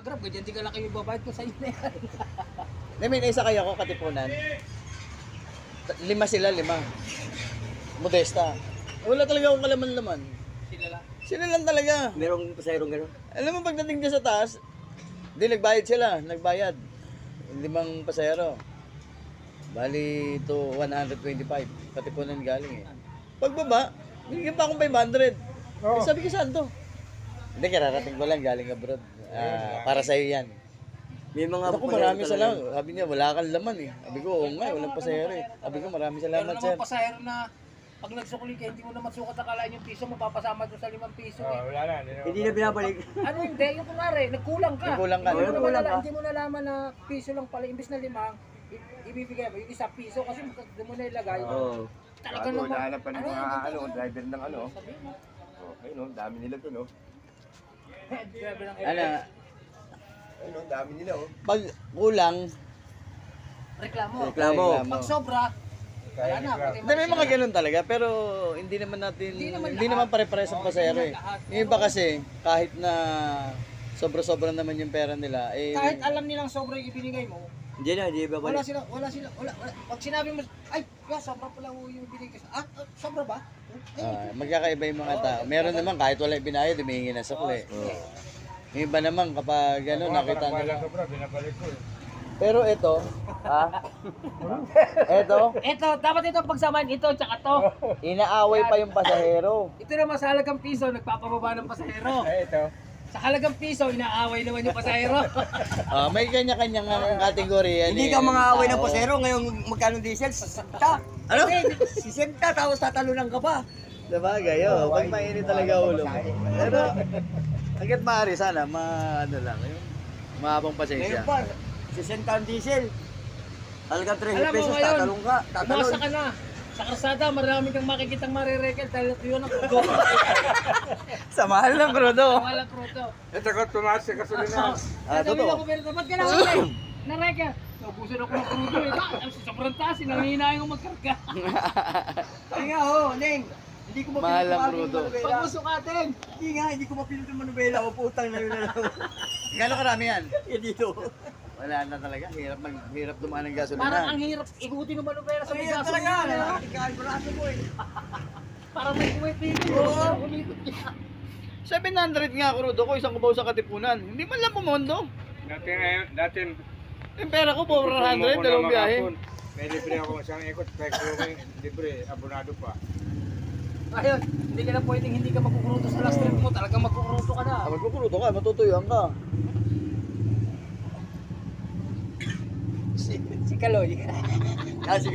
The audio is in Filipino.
Grab, ganyan di ka lang kayo babayad ko sa inyo na yan. May naisakay ako katipunan. 5 sila, 5. Modesta. Wala talaga akong kalaman-laman. Sila lang. Sila lang talaga. Merong pasayarong gano'n. Alam mo pagdating dyan sa taas, nagbayad sila, nagbayad. 5 pasahero. Bali to 125. Katipunan galing eh. Pagbaba, binigyan pa akong 500. Eh, sabi ko saan to? Hindi, kararating ko lang galing abroad. Para sa'yo yan. May mga Ako maraming salamat. Sabi niya, wala kang laman eh. Sabi ko, oo nga, walang pasahero eh. Sabi ko, maraming Pero salamat sir. naman pasahero na pag nagsukli ka, hindi mo naman sukat akalaan yung piso mo, papasama doon sa 5 piso eh. Wala na, Hindi na binabalik. Ano hindi, yung kunwari, nagkulang ka. Nagkulang ka. Hindi mo nalaman na piso lang pala, imbis na 5, ibibigay mo yung 1 piso kasi doon mo na ilagay. Oo. Talaga Bago, naman. hinahanap pa ng mga driver ng ano. Sabi mo. Okay, no, dami nila to, no. Driver ng Ano, Ayun, no, dami nila, oh. pag kulang, reklamo. Reklamo. Pag sobra, wala na. pati hindi, may mga ganun talaga, pero hindi naman natin, Hindi naman hindi lahat. naman pare-pares ang pasahero eh. Yung iba kasi, kahit na sobra-sobra naman yung pera nila, eh, kahit alam nilang sobra yung ibinigay mo, Hindi na, hindi wala babalik. sila. Pag sinabi mo, ay, sobra pala yung binigay. Sobra ba? magkakaiba yung mga tao. Meron naman, kahit wala ibinayad, humihingi ng sukli. Yung iba naman, kapag ano, nakita nila. Sobra, binabalik ko, eh. Pero ito, Ito, dapat ito pagsamaan ito, tsaka to. inaaway pa yung pasahero. Ito naman sa halagang piso, nagpapababa ng pasahero. Eh, ito. Sa halagang piso, inaaway naman yung pasahero. May kanya-kanyang kategorya yan Hindi eh. ka mga away ng Tao. pasero. Ngayon, magkano diesel? 60. Ano? 60, tapos tatalunan ka pa. Sabagay, pag mainit talaga ulo mo. Pero, hanggat maaari sana, ano lang, yung mahabang pasensya. Ngayon pa, 60 ang diesel. Halagang 30 Alam mo pesos, ngayon, tatalong ka. Tatalon. umasa ka na. Sa karsada, marami kang makikitang marirekel dahil yun ang krudo. Sa mahal ng krudo. Wala krudo. Ito ko, tumaas sa gasolina. Sabi totoo. ko, pero ba't ka nakakay? Narekel. Naubusan ako ng krudo eh. Sobrang taas, nanghihinayan ko magkarga. Ay nga, Neng. Hindi ko Mahal ang mapinito krudo. ang manubela. Pag usukatin. Hindi nga, hindi ko mapinito ang manubela. Maputang na yun na lang. Gano'ng karami yan? Dito. Wala na talaga, hirap dumaan ng Parang gasolina. ang hirap igutin ng manubela sa Ay, may yan talaga. gasolina. Nakakikain braso mo eh. Parang may kumipili. Umikot niya. 700 nga krudo ko, isang kubaw sa Katipunan. Hindi man lang pumondo. Datin, Yung pera ko, 400, dalawang biyahe. may libre ako isang ikot, kaya ko may libre, abonado pa. Ayun, hindi ka na pwedeng hindi ka magkukruto sa last trip mo. Talagang magkukruto ka na. Magkukrudo ka, matutuyuan ka. Si Kaloy. Kasi